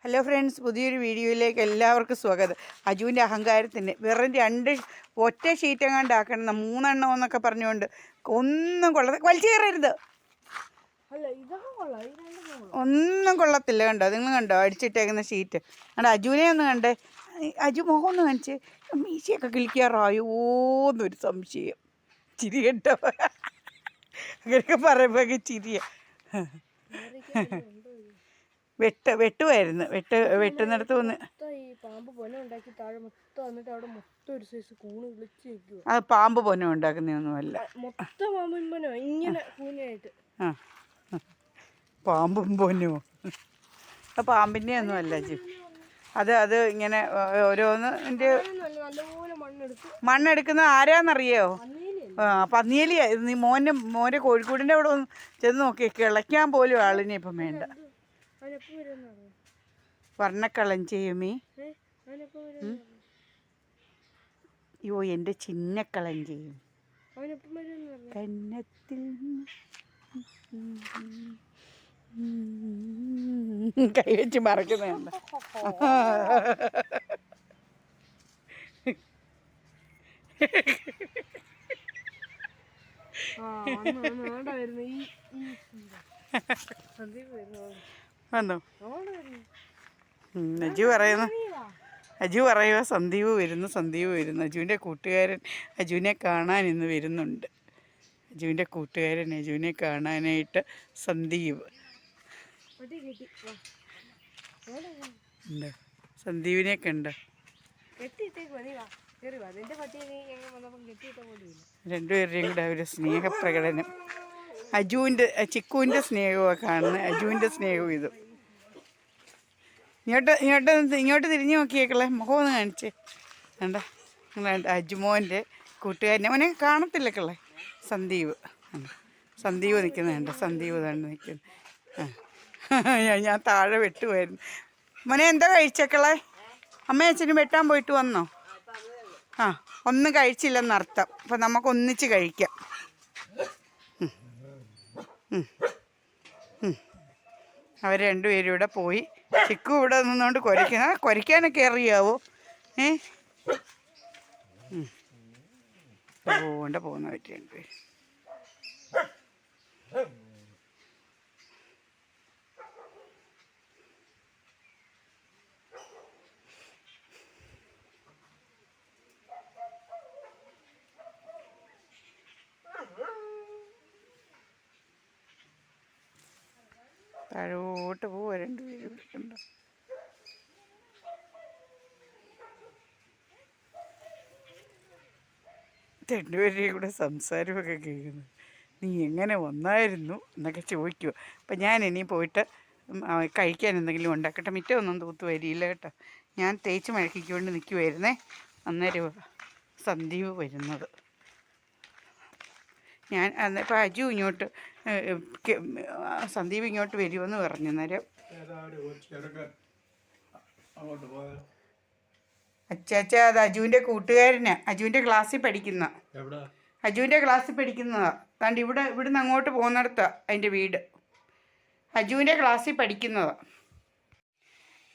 Hello friends, പുതിയൊരു വീഡിയോയിലേക്ക് എല്ലാവർക്കും സ്വാഗതം. അജുവിൻ്റെ അഹങ്കാരത്തിന് വെറും ഒറ്റ ഷീറ്റ് എങ്ങാണ്ടാക്കണം, 3 എണ്ണം എന്നൊക്കെ പറഞ്ഞുകൊണ്ട് ഒന്നും വലിച്ചു കയറരുത്. ഒന്നും കൊള്ളത്തില്ല. കണ്ടോ, നിങ്ങൾ കണ്ടോ അടിച്ചിട്ടേക്കുന്ന ഷീറ്റ്? കണ്ടോ, അജുവിനെ ഒന്ന് കണ്ടേ. അജു മുഖം ഒന്ന് കാണിച്ച്. മീശയൊക്കെ കിളിക്കാറായോന്നൊരു സംശയം. ചിരി കേട്ടോ, അങ്ങനെയൊക്കെ പറയുമ്പോൾ ചിരിയ. വെട്ടുമായിരുന്നു. വെട്ടുന്നിടത്ത് വന്ന് അത് പാമ്പ് പൊനം ഉണ്ടാക്കുന്നതൊന്നുമല്ല. പാമ്പും പൊന്നോ, ആ പാമ്പിൻ്റെ ഒന്നും അല്ല ജി. അത് ഇങ്ങനെ ഓരോന്ന് മണ്ണെടുക്കുന്ന ആരാന്നറിയോ? പന്നിയലിയാ. നീ മോൻ്റെ കോഴിക്കോടിൻ്റെ അവിടെ ഒന്ന് ചെന്ന് നോക്കി, കിളയ്ക്കാൻ പോലും ആളിനെ ഇപ്പം വേണ്ട. വർണ്ണക്കളഞ്ചിയമേ. അയ്യോ, എൻ്റെ ചിന്നക്കളഞ്ചിയും കന്നത്തിൽ കൈ വെച്ച് മറക്കുന്നുണ്ട്. വന്നോ അജു പറയുക സന്ദീപ് വരുന്നു. അജുവിൻ്റെ കൂട്ടുകാരൻ അജുവിനെ കാണാൻ ഇന്ന് വരുന്നുണ്ട്. അജുവിൻ്റെ കൂട്ടുകാരൻ അജുവിനെ കാണാനായിട്ട് സന്ദീപ് ഉണ്ട്. സന്ദീപിനെ കണ്ടോ? രണ്ടുപേരുടെയും കൂടെ ഒരു സ്നേഹപ്രകടനം. ചിക്കുവിൻ്റെ സ്നേഹമാണ് കാണുന്നത്. അജുവിൻ്റെ സ്നേഹവും ഇതും. ഇങ്ങോട്ട് തിരിഞ്ഞു നോക്കിയേക്കളെ, മുഖം ഒന്ന് കാണിച്ചേ. വേണ്ട, അജുമോൻ്റെ കൂട്ടുകാരനെ മോനെ കാണത്തില്ലക്കളെ. സന്ദീപ് നിൽക്കുന്നുണ്ട്. സന്ദീപ് തന്നെ നിൽക്കുന്നു. ഞാൻ താഴെ വെട്ടുമായിരുന്നു. മോനെ എന്താ കഴിച്ചേക്കളെ? അമ്മ അച്ഛനും വെട്ടാൻ പോയിട്ട് വന്നോ? ഒന്നും കഴിച്ചില്ലെന്നർത്ഥം. അപ്പം നമുക്കൊന്നിച്ച് കഴിക്കാം. അവർ രണ്ടുപേരും ഇവിടെ പോയി. ചിക്കു ഇവിടെ നിന്നുകൊണ്ട് കുരയ്ക്കാനൊക്കെ അറിയാവോ? പോകുന്ന പറ്റി രണ്ടുപേരും. താഴോട്ട് പോവുക രണ്ടുപേരും. ഉണ്ടോ, രണ്ടുപേരുടെയും കൂടെ സംസാരമൊക്കെ കേൾക്കുന്നു. നീ എങ്ങനെ വന്നായിരുന്നു എന്നൊക്കെ ചോദിക്കുമോ. അപ്പം ഞാൻ ഇനി പോയിട്ട് കഴിക്കാൻ എന്തെങ്കിലും ഉണ്ടാക്കട്ടെ. മിറ്റമൊന്നും തൂത്ത് വരിയില്ല കേട്ടോ. ഞാൻ തേച്ച് മഴക്കിക്കൊണ്ട് നിൽക്കുമായിരുന്നേ. അന്നേരം സന്ദീപ് വരുന്നത്. ഇപ്പം അജു ഇങ്ങോട്ട് സന്ദീപ് ഇങ്ങോട്ട് വരുമെന്ന് പറഞ്ഞു. അന്നേരം അച്ചാച്ചാ, അത് അജുവിൻ്റെ കൂട്ടുകാരനാ. അജുവിൻ്റെ ക്ലാസ്സിൽ പഠിക്കുന്നതാ. താണ്ട് ഇവിടുന്ന് അങ്ങോട്ട് പോകുന്നിടത്താ അതിൻ്റെ വീട്. അജുവിൻ്റെ ക്ലാസ്സിൽ പഠിക്കുന്നതാ.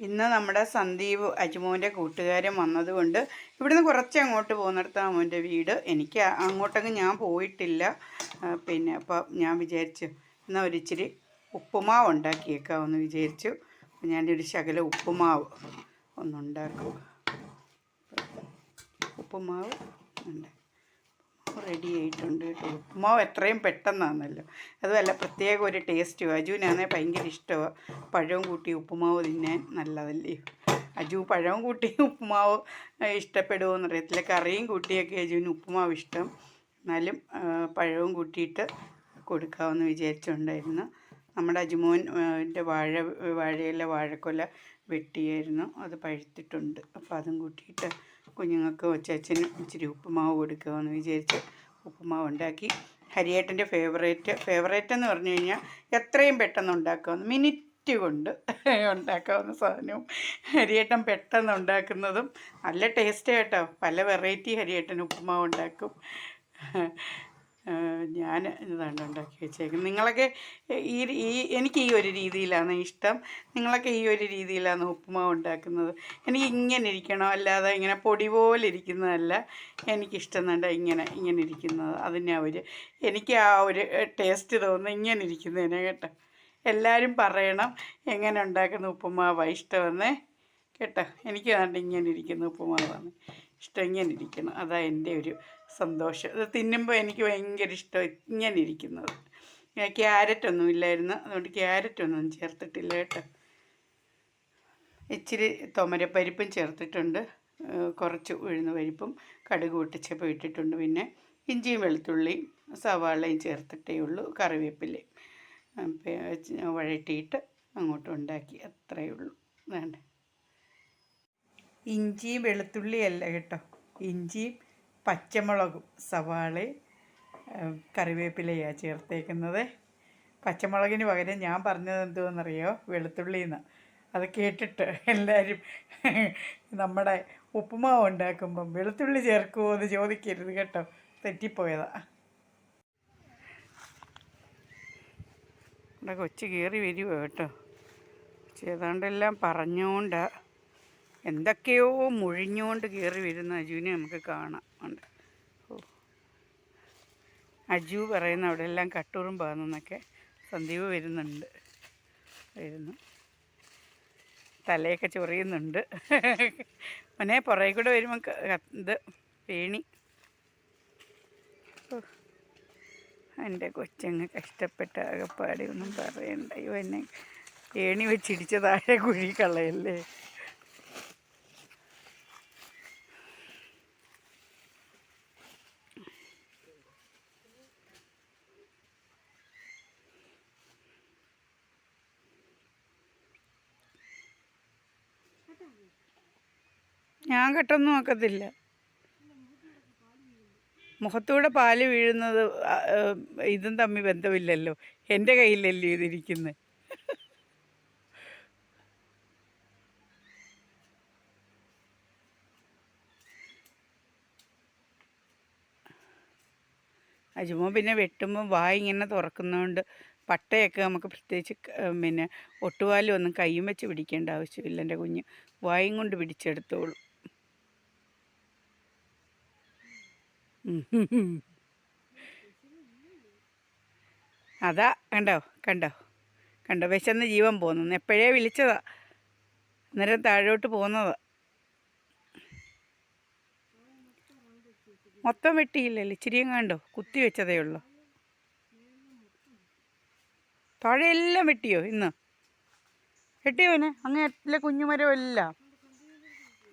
ഇന്ന് നമ്മുടെ സന്ദീപ് അജുമോൻ്റെ കൂട്ടുകാരൻ വന്നതുകൊണ്ട് ഇവിടുന്ന് കുറച്ച് അങ്ങോട്ട് പോകുന്നിടത്താണ് മോൻ്റെ വീട്. എനിക്ക് അങ്ങോട്ടങ്ങ് ഞാൻ പോയിട്ടില്ല. പിന്നെ അപ്പം ഞാൻ വിചാരിച്ചു എന്നാൽ ഒരിച്ചിരി ഉപ്പുമാവ് ഉണ്ടാക്കിയേക്കാമെന്ന് വിചാരിച്ചു. അപ്പം ഞാനൊരു ശകലം ഉപ്പുമാവ് ഒന്നുണ്ടാക്കും. ഉപ്പുമാവ് ഉണ്ട്, റെഡി ആയിട്ടുണ്ട് കേട്ടോ. ഉപ്പുമാവ് എത്രയും പെട്ടെന്നാണല്ലോ. അതുമല്ല പ്രത്യേക ഒരു ടേസ്റ്റ്. അജുവിനാണെങ്കിൽ ഭയങ്കര ഇഷ്ടമാണ് പഴവും കൂട്ടി ഉപ്പുമാവ് തിന്നാൻ. നല്ലതല്ലേ? അജു പഴവും കൂട്ടി ഉപ്പുമാവ് ഇഷ്ടപ്പെടുമോയെന്ന് അറിയത്തില്ല. കറിയും കൂട്ടിയൊക്കെ അജുവിന് ഉപ്പുമാവ് ഇഷ്ടം. എന്നാലും പഴവും കൂട്ടിയിട്ട് കൊടുക്കാമെന്ന് വിചാരിച്ചുകൊണ്ടായിരുന്നു. നമ്മുടെ അജുമോൻ്റെ വാഴയിലെ വാഴക്കൊല വെട്ടിയായിരുന്നു. അത് പഴുത്തിട്ടുണ്ട്. അപ്പോൾ അതും കൂട്ടിയിട്ട് കുഞ്ഞുങ്ങൾക്ക് ഒച്ചനും ഇച്ചിരി ഉപ്പുമാവ് കൊടുക്കാമെന്ന് വിചാരിച്ച് ഉപ്പുമാവ് ഉണ്ടാക്കി. ഹരിയേട്ടൻ്റെ ഫേവറേറ്റ് എന്ന് പറഞ്ഞു കഴിഞ്ഞാൽ എത്രയും പെട്ടെന്ന് ഉണ്ടാക്കാവുന്ന, മിനിറ്റ് കൊണ്ട് ഉണ്ടാക്കാവുന്ന സാധനവും ഹരിയേട്ടൻ പെട്ടെന്ന് ഉണ്ടാക്കുന്നതും നല്ല ടേസ്റ്റ് കേട്ടോ. പല വെറൈറ്റി ഹരിയേട്ടൻ ഉപ്പുമാവ് ഉണ്ടാക്കും. ഞാൻ ഇതാണ്ട് ഉണ്ടാക്കി വെച്ചേക്കുന്നത്. നിങ്ങളൊക്കെ ഈ ഈ എനിക്ക് ഈ ഒരു രീതിയിലാണ് ഇഷ്ടം. നിങ്ങളൊക്കെ ഈ ഒരു രീതിയിലാണ് ഉപ്പുമാവ് ഉണ്ടാക്കുന്നത്. എനിക്ക് ഇങ്ങനെ ഇരിക്കണം, അല്ലാതെ ഇങ്ങനെ പൊടി പോലെ ഇരിക്കുന്നതല്ല എനിക്കിഷ്ടം. എന്നുണ്ട് ഇങ്ങനെ ഇങ്ങനെ ഇരിക്കുന്നത്. അതിന് എനിക്ക് ആ ഒരു ടേസ്റ്റ് തോന്നുന്നു ഇങ്ങനെ ഇരിക്കുന്നതിനെ കേട്ടോ. എല്ലാവരും പറയണം എങ്ങനെ ഉണ്ടാക്കുന്ന ഉപ്പുമാവാണ് ഇഷ്ടമെന്നേ കേട്ടോ. എനിക്ക് കണ്ട് ഇങ്ങനെ ഇരിക്കുന്ന ഉപ്പുമാവാണ് ഇഷ്ടം. ഇങ്ങനെ ഇരിക്കണം, അതാ എൻ്റെ ഒരു സന്തോഷം. ഇത് തിന്നുമ്പോൾ എനിക്ക് ഭയങ്കര ഇഷ്ടം ഇങ്ങനെ ഇരിക്കുന്നത്. ക്യാരറ്റൊന്നും ഇല്ലായിരുന്നു, അതുകൊണ്ട് ക്യാരറ്റൊന്നും ചേർത്തിട്ടില്ല കേട്ടോ. ഇച്ചിരി തുമരപ്പരിപ്പും ചേർത്തിട്ടുണ്ട്, കുറച്ച് ഉഴുന്ന് പരിപ്പും കടുക് പൊട്ടിച്ചപ്പോൾ ഇട്ടിട്ടുണ്ട്. പിന്നെ ഇഞ്ചിയും വെളുത്തുള്ളിയും സവാളയും ചേർത്തിട്ടേ ഉള്ളൂ, കറിവേപ്പിലയും വഴറ്റിയിട്ട് അങ്ങോട്ട് ഉണ്ടാക്കി, അത്രയേ ഉള്ളൂ. വേണ്ട ഇഞ്ചിയും വെളുത്തുള്ളിയല്ല കേട്ടോ, ഇഞ്ചിയും പച്ചമുളകും സവാളയും കറിവേപ്പിലയാണ് ചേർത്തേക്കുന്നത്. പച്ചമുളകിന് പകരം ഞാൻ പറഞ്ഞത് എന്തുവെന്നറിയോ, വെളുത്തുള്ളിന്ന്. അത് കേട്ടിട്ട് എല്ലാവരും നമ്മുടെ ഉപ്പുമാവ് ഉണ്ടാക്കുമ്പം വെളുത്തുള്ളി ചേർക്കുമോ എന്ന് ചോദിക്കരുത് കേട്ടോ, തെറ്റിപ്പോയതാ. ഇവിടെ കൊച്ചു കയറി വരുമോ കേട്ടോ. ഏതാണ്ടെല്ലാം പറഞ്ഞുകൊണ്ട് എന്തൊക്കെയോ മുഴിഞ്ഞുകൊണ്ട് കയറി വരുന്ന അജുവിനെ നമുക്ക് കാണാം. ഉണ്ട്. ഓ, അജു പറയുന്ന അവിടെ എല്ലാം കട്ടുറുമ്പാണെന്നൊക്കെ. സന്ദീപ് വരുന്നുണ്ട്, തലയൊക്കെ ചൊറിയുന്നുണ്ട്. മോനെ പുറകെ കൂടെ വരുമ്പോൾ ഇത് പേണി. എൻ്റെ കൊച്ചങ്ങ് കഷ്ടപ്പെട്ട ആകപ്പാടെ ഒന്നും പറയണ്ട. എന്നെ ഏണി വെച്ചിടിച്ച താഴെ കുഴി കളയല്ലേ. ഞാൻ കെട്ടൊന്നും നോക്കത്തില്ല. മുഖത്തൂടെ പാല് വീഴുന്നത് ഇതും തമ്മിൽ ബന്ധമില്ലല്ലോ. എൻ്റെ കയ്യിലല്ലേ ഇതിരിക്കുന്നത്. അജുമോ പിന്നെ വെട്ടുമ്പോൾ വായ ഇങ്ങനെ തുറക്കുന്നതുകൊണ്ട് പട്ടയൊക്കെ നമുക്ക് പ്രത്യേകിച്ച് പിന്നെ ഒട്ടുപാലും ഒന്നും കയ്യും വെച്ച് പിടിക്കേണ്ട ആവശ്യമില്ല. എൻ്റെ കുഞ്ഞ് വായും കൊണ്ട് പിടിച്ചെടുത്തോളൂ. അതാ കണ്ടോ കണ്ടോ കണ്ടോ, വിശന്ന് ജീവൻ പോകുന്നു. എപ്പോഴേ വിളിച്ചതാ, അന്നേരം താഴോട്ട് പോകുന്നതാ. മൊത്തം വെട്ടിയില്ലല്ലോ, ഇച്ചിരിയും കണ്ടോ, കുത്തി വെച്ചതേ ഉള്ളൂ. താഴെയെല്ലാം വെട്ടിയോ ഇന്ന്? വെട്ടിയോനെ അങ്ങേയറ്റിലെ കുഞ്ഞുമരമെല്ലാം.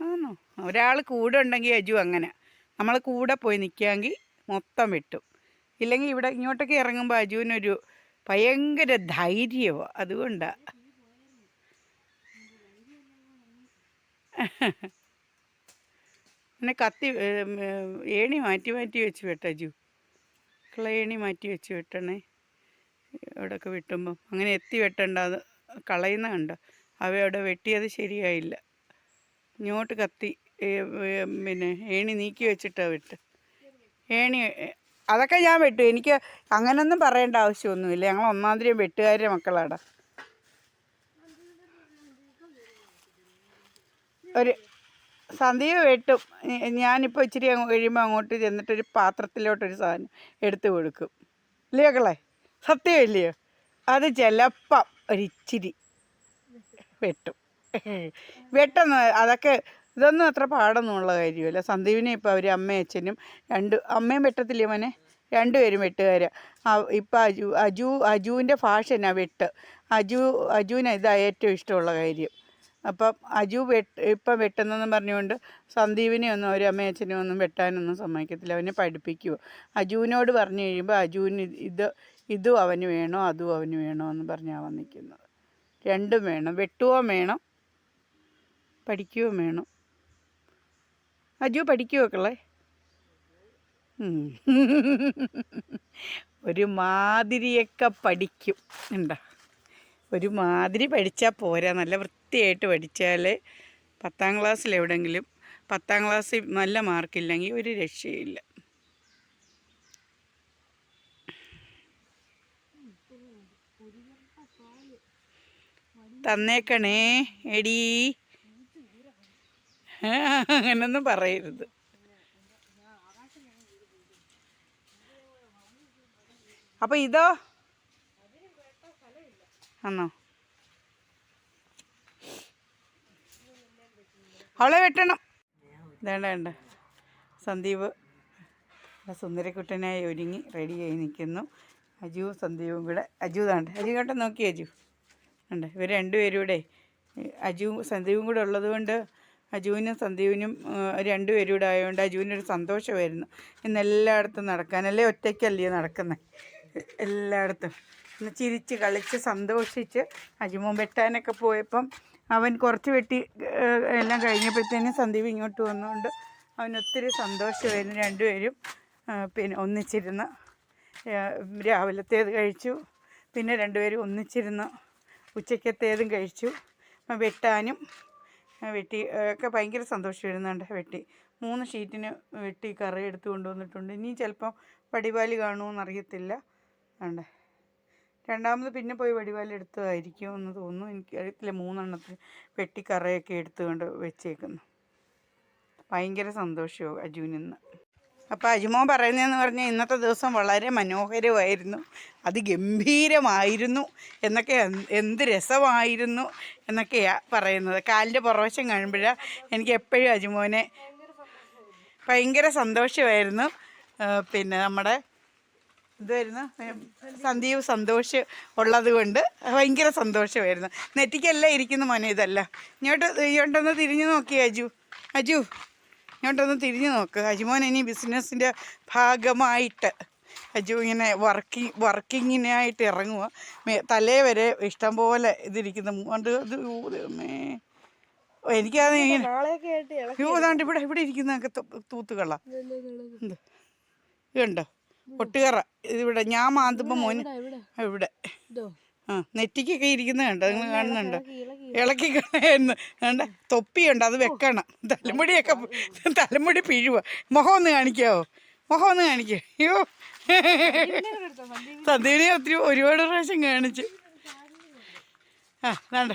ആണോ? ഒരാൾ കൂടെ ഉണ്ടെങ്കിൽ അജു അങ്ങനെ, നമ്മൾ കൂടെ പോയി നിൽക്കാമെങ്കിൽ മൊത്തം വെട്ടും. ഇല്ലെങ്കിൽ ഇവിടെ ഇങ്ങോട്ടൊക്കെ ഇറങ്ങുമ്പോൾ അജുവിനൊരു ഭയങ്കര ധൈര്യമാണ്, അതുകൊണ്ടാണ്. പിന്നെ കത്തി ഏണി മാറ്റി മാറ്റി വെച്ച് വെട്ടജു, ഏണി മാറ്റി വെച്ച് വെട്ടണേ. ഇവിടെയൊക്കെ വെട്ടുമ്പം അങ്ങനെ എത്തി വെട്ടണ്ട, അത് കളയുന്ന കണ്ടോ. അവയവിടെ വെട്ടിയത് ശരിയായില്ല. ഇങ്ങോട്ട് കത്തി പിന്നെ ഏണി നീക്കി വെച്ചിട്ടാണ് വെട്ട്. ഏണി അതൊക്കെ ഞാൻ വെട്ടു, എനിക്ക് അങ്ങനൊന്നും പറയേണ്ട ആവശ്യമൊന്നുമില്ല. ഞങ്ങൾ ഒന്നാന്തരം വെട്ടുകാരുടെ മക്കളാടാ. ഒരു സന്ദീപ് വെട്ടും. ഞാനിപ്പോൾ ഇച്ചിരി കഴിയുമ്പോൾ അങ്ങോട്ട് ചെന്നിട്ടൊരു പാത്രത്തിലോട്ടൊരു സാധനം എടുത്തു കൊടുക്കും. ഇല്ലയോ മക്കളെ, സത്യമില്ലയോ? അത് ചിലപ്പം ഒരിച്ചിരി വെട്ടും. വെട്ടുന്ന അതൊക്കെ ഇതൊന്നും അത്ര പാടൊന്നുമുള്ള കാര്യമല്ല. സന്ദീപിനെ ഇപ്പോൾ അവർ അമ്മയും അച്ഛനും അമ്മയും വെട്ടത്തില്ലേ മോനെ, രണ്ടുപേരും വെട്ടുകാരാണ്. ഇപ്പം അജുവിൻ്റെ ഫാഷനാണ് വെട്ട്. അജുവിന് ഇതാണ് ഏറ്റവും ഇഷ്ടമുള്ള കാര്യം. അപ്പം അജു ഇപ്പം വെട്ടുന്നെന്ന് പറഞ്ഞുകൊണ്ട് സന്ദീപിനെ ഒന്നും ഒരു അമ്മയും അച്ഛനും ഒന്നും വെട്ടാനൊന്നും സമ്മതിക്കത്തില്ല. അവനെ പഠിപ്പിക്കുമോ. അജുവിനോട് പറഞ്ഞു കഴിയുമ്പോൾ അജുവിന് ഇതും അവന് വേണോ അതും അവന് വേണോ എന്ന് പറഞ്ഞാണ് വന്നിരിക്കുന്നത്. രണ്ടും വേണം, വെട്ടുകയും വേണം പഠിക്കുകയും വേണം. അജു പഠിക്കുമോ മക്കളെ? ഒരു മാതിരിയൊക്കെ പഠിക്കും. ഉണ്ടോ, ഒരു മാതിരി പഠിച്ചാൽ പോരാ, നല്ല വൃത്തിയായിട്ട് പഠിച്ചാൽ 10ാം ക്ലാസ്സിൽ എവിടെയെങ്കിലും 10ാം ക്ലാസ്സിൽ നല്ല മാർക്കില്ലെങ്കിൽ ഒരു രക്ഷയില്ല. തന്നേക്കണേ എടീ. അങ്ങനൊന്നും പറയരുത്. അപ്പോൾ ഇതോ ആണോ? അവളെ വെട്ടണം. വേണ്ട സന്ദീപ് സുന്ദരക്കുട്ടനായി ഒരുങ്ങി റെഡിയായി നിൽക്കുന്നു. അജുവും സന്ദീപും കൂടെ. അജു കേട്ടോ നോക്കി അജു ഉണ്ട്. ഇവർ രണ്ടുപേരും കൂടെ അജുവും സന്ദീപും കൂടെ ഉള്ളത് കൊണ്ട് അജുവിനും സന്ദീപിനും രണ്ടുപേരും കൂടെ ആയതുകൊണ്ട് അജുവിനൊരു സന്തോഷമായിരുന്നു ഇന്ന് എല്ലായിടത്തും നടക്കാനല്ലേ. ഒറ്റയ്ക്കല്ലേ നടക്കുന്നത് എല്ലായിടത്തും. ഇന്ന് ചിരിച്ച് കളിച്ച് സന്തോഷിച്ച് അജുമോൻ വെട്ടാനൊക്കെ പോയപ്പം അവൻ കുറച്ച് വെട്ടി എല്ലാം കഴിഞ്ഞപ്പോഴത്തേനും സന്ദീപ് ഇങ്ങോട്ട് വന്നുകൊണ്ട് അവനൊത്തിരി സന്തോഷമായിരുന്നു. രണ്ടുപേരും പിന്നെ ഒന്നിച്ചിരുന്ന് രാവിലത്തേത് കഴിച്ചു. പിന്നെ രണ്ടുപേരും ഒന്നിച്ചിരുന്ന് ഉച്ചക്കത്തേതും കഴിച്ചു. വെട്ടാനും വെട്ടി ഒക്കെ ഭയങ്കര സന്തോഷമായിരുന്നുണ്ട്. വെട്ടി 3 ഷീറ്റിന് വെട്ടി കറി എടുത്ത് കൊണ്ടുവന്നിട്ടുണ്ട്. ഇനി ചിലപ്പം വടിവാലി കാണുമെന്നറിയത്തില്ല. ഉണ്ട് രണ്ടാമത് പിന്നെ പോയി വടിവാലി എടുത്തതായിരിക്കും എന്ന് തോന്നുന്നു. എനിക്കറിയത്തില്ല. 3 എണ്ണത്തിന് വെട്ടി കറിയൊക്കെ എടുത്തുകൊണ്ട് വെച്ചേക്കുന്നു. ഭയങ്കര സന്തോഷവും അജുവിനിന്ന്. അപ്പോൾ അജുമോൻ പറയുന്നതെന്ന് പറഞ്ഞാൽ ഇന്നത്തെ ദിവസം വളരെ മനോഹരമായിരുന്നു, അതിഗംഭീരമായിരുന്നു എന്നൊക്കെ, എന്ത് രസമായിരുന്നു എന്നൊക്കെയാണ് പറയുന്നത്. കാലിൻ്റെ പുറവശം കാണുമ്പോഴാണ് എനിക്ക് എപ്പോഴും അജുമോനെ ഭയങ്കര സന്തോഷമായിരുന്നു. പിന്നെ നമ്മുടെ ഇതായിരുന്നു സന്ദീപ് സന്തോഷം ഉള്ളത് കൊണ്ട് ഭയങ്കര സന്തോഷമായിരുന്നു. നെറ്റിക്കല്ല ഇരിക്കുന്ന മോനെ ഇതല്ല. ഇങ്ങോട്ടൊന്ന് തിരിഞ്ഞു നോക്കി അജു ഇങ്ങോട്ടൊന്ന് തിരിഞ്ഞു നോക്ക്. അജുമോൻ ഇനി ബിസിനസ്സിൻ്റെ ഭാഗമായിട്ട് അജു ഇങ്ങനെ വർക്കിങ്ങിനായിട്ട് ഇറങ്ങുക. തലേ വരെ ഇഷ്ടം പോലെ ഇതിരിക്കുന്നു. അതുകൊണ്ട് ഇത് എനിക്കത് ഇതാണ്ട് ഇവിടെ ഇരിക്കുന്നതൊക്കെ തൂത്തുകള എന്ത് ഇതുണ്ടോ ഒട്ടുകറ. ഇതിവിടെ ഞാൻ മാന്തുമ്പോൾ മോന് ഇവിടെ നെറ്റിക്കൊക്കെ ഇരിക്കുന്നത് കണ്ടോ? നിങ്ങൾ കാണുന്നുണ്ടോ? ഇളക്കി കളയുന്നു. വേണ്ട തൊപ്പിയുണ്ട്, അത് വെക്കണം. തലമുടി പിഴുവ. മുഖം ഒന്ന് കാണിക്കാവോ? അയ്യോ സന്ദീപിനെ ഒരുപാട് പ്രാവശ്യം കാണിച്ചു. വേണ്ട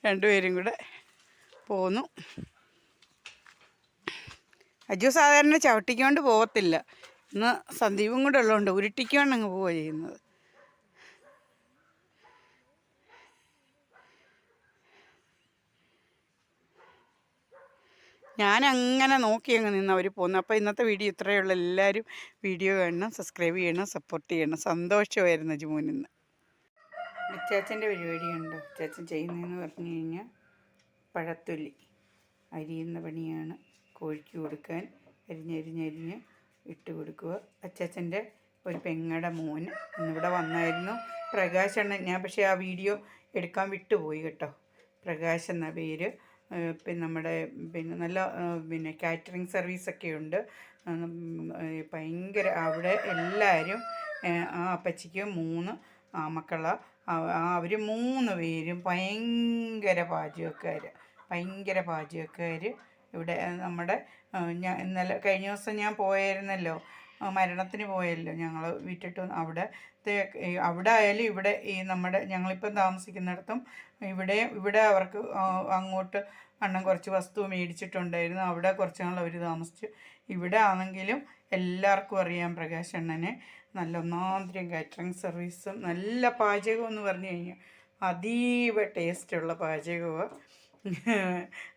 രണ്ടുപേരും കൂടെ പോന്നു. അജു സാധാരണ ചവിട്ടിക്കൊണ്ട് പോകത്തില്ല. ഇന്ന് സന്ദീപും കൂടെ ഉള്ളതുകൊണ്ട് ഉരുട്ടിക്കൊണ്ട് അങ്ങ് പോവുക ചെയ്യുന്നത്. ഞാനങ്ങനെ നോക്കി അങ്ങ് നിന്ന് അവർ പോകുന്നു. അപ്പോൾ ഇന്നത്തെ വീഡിയോ ഇത്രയേ ഉള്ളൂ. എല്ലാവരും വീഡിയോ കാണണം, സബ്സ്ക്രൈബ് ചെയ്യണം, സപ്പോർട്ട് ചെയ്യണം. സന്തോഷമായിരുന്നു അജുമോനിന്ന്. അച്ചാച്ചൻ്റെ പരിപാടിയുണ്ടോ? അച്ചാച്ചൻ ചെയ്യുന്നതെന്ന് പറഞ്ഞു കഴിഞ്ഞാൽ പഴത്തൊലി അരിയുന്ന പണിയാണ്. കോഴിക്ക് കൊടുക്കാൻ അരിഞ്ഞ് ഇട്ട് കൊടുക്കുക. അച്ചാച്ചൻ്റെ ഒരു പെങ്ങടെ മോന് ഇന്നിവിടെ വന്നായിരുന്നു, പ്രകാശ് അണ്ണൻ. ഞാൻ പക്ഷേ ആ വീഡിയോ എടുക്കാൻ വിട്ടുപോയി കേട്ടോ. പ്രകാശ് എന്ന പേര്. പിന്നെ നമ്മുടെ നല്ല കാറ്ററിംഗ് സർവീസൊക്കെ ഉണ്ട്. ഭയങ്കര അവിടെ എല്ലാവരും ആ അപ്പച്ചിക്ക് 3 മക്കളാണ്. അവർ 3 പേരും ഭയങ്കര പാചകക്കാർ. ഇവിടെ നമ്മുടെ ഇന്നലെ കഴിഞ്ഞ ദിവസം ഞാൻ പോയായിരുന്നല്ലോ, മരണത്തിന് പോയല്ലോ ഞങ്ങൾ വിട്ടിട്ട്. അവിടെ ആയാലും ഇവിടെ ഈ നമ്മുടെ ഞങ്ങളിപ്പം താമസിക്കുന്നിടത്തും ഇവിടെ അവർക്ക് അങ്ങോട്ട് അണ്ണൻ കുറച്ച് വസ്തു മേടിച്ചിട്ടുണ്ടായിരുന്നു. അവിടെ കുറച്ച് നാൾ അവർ താമസിച്ചു. ഇവിടെ ആണെങ്കിലും എല്ലാവർക്കും അറിയാം പ്രകാശ് അണ്ണനെ. നല്ല ഒന്നാന്തരം കാറ്ററിംഗ് സർവീസും നല്ല പാചകം എന്ന് പറഞ്ഞു കഴിഞ്ഞാൽ അതീവ ടേസ്റ്റുള്ള പാചകമാണ്.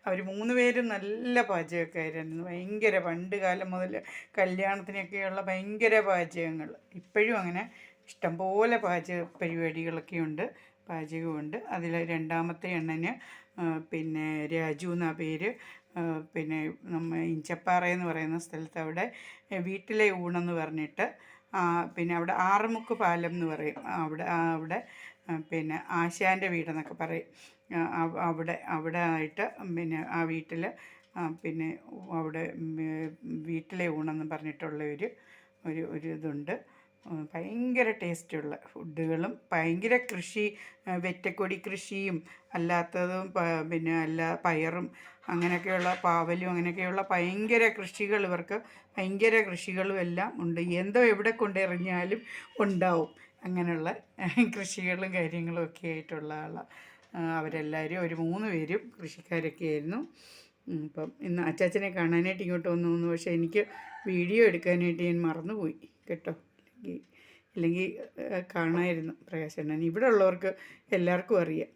അവർ 3 പേരും നല്ല പാചകക്കാരായിരുന്നു. ഭയങ്കര പണ്ട് കാലം മുതൽ കല്യാണത്തിനൊക്കെയുള്ള ഭയങ്കര പാചകങ്ങൾ. ഇപ്പോഴും അങ്ങനെ ഇഷ്ടംപോലെ പാചകമുണ്ട്. അതിൽ രണ്ടാമത്തെ അണ്ണന് പിന്നെ രാജു എന്നാ പേര്. പിന്നെ ഇഞ്ചപ്പാറ എന്ന് പറയുന്ന സ്ഥലത്ത് അവിടെ വീട്ടിലെ ഊണെന്ന് പറഞ്ഞിട്ട്, പിന്നെ അവിടെ ആറുമുക്ക് പാലം എന്ന് പറയും. അവിടെ പിന്നെ ആശാൻ്റെ വീടെന്നൊക്കെ പറയും. അവിടെ ആയിട്ട് പിന്നെ ആ വീട്ടിൽ പിന്നെ അവിടെ വീട്ടിലെ ഊണെന്ന് പറഞ്ഞിട്ടുള്ള ഒരു ഇതുണ്ട്. ഭയങ്കര ടേസ്റ്റുള്ള ഫുഡുകളും ഭയങ്കര കൃഷി, വെറ്റക്കൊടി കൃഷിയും അല്ലാത്തതും പിന്നെ പയറും അങ്ങനെയൊക്കെയുള്ള പാവലും അങ്ങനെയൊക്കെയുള്ള ഭയങ്കര കൃഷികൾ, ഇവർക്ക് ഭയങ്കര കൃഷികളും എല്ലാം ഉണ്ട്. എന്തോ എവിടെ കൊണ്ടെറിഞ്ഞാലും ഉണ്ടാവും. അങ്ങനെയുള്ള കൃഷികളും കാര്യങ്ങളും ഒക്കെ ആയിട്ടുള്ള ആളാണ് അവരെല്ലാവരും. ഒരു 3 പേരും കൃഷിക്കാരൊക്കെ ആയിരുന്നു. ഇപ്പം ഇന്ന് അച്ചാച്ചനെ കാണാനായിട്ട് ഇങ്ങോട്ട് വന്നു. പക്ഷേ എനിക്ക് വീഡിയോ എടുക്കാനായിട്ട് ഞാൻ മറന്നുപോയി കേട്ടോ. ഇല്ലെങ്കിൽ കാണാമായിരുന്നു പ്രകാശണ്ണൻ. ഇവിടെ ഉള്ളവർക്ക് എല്ലാവർക്കും അറിയാം.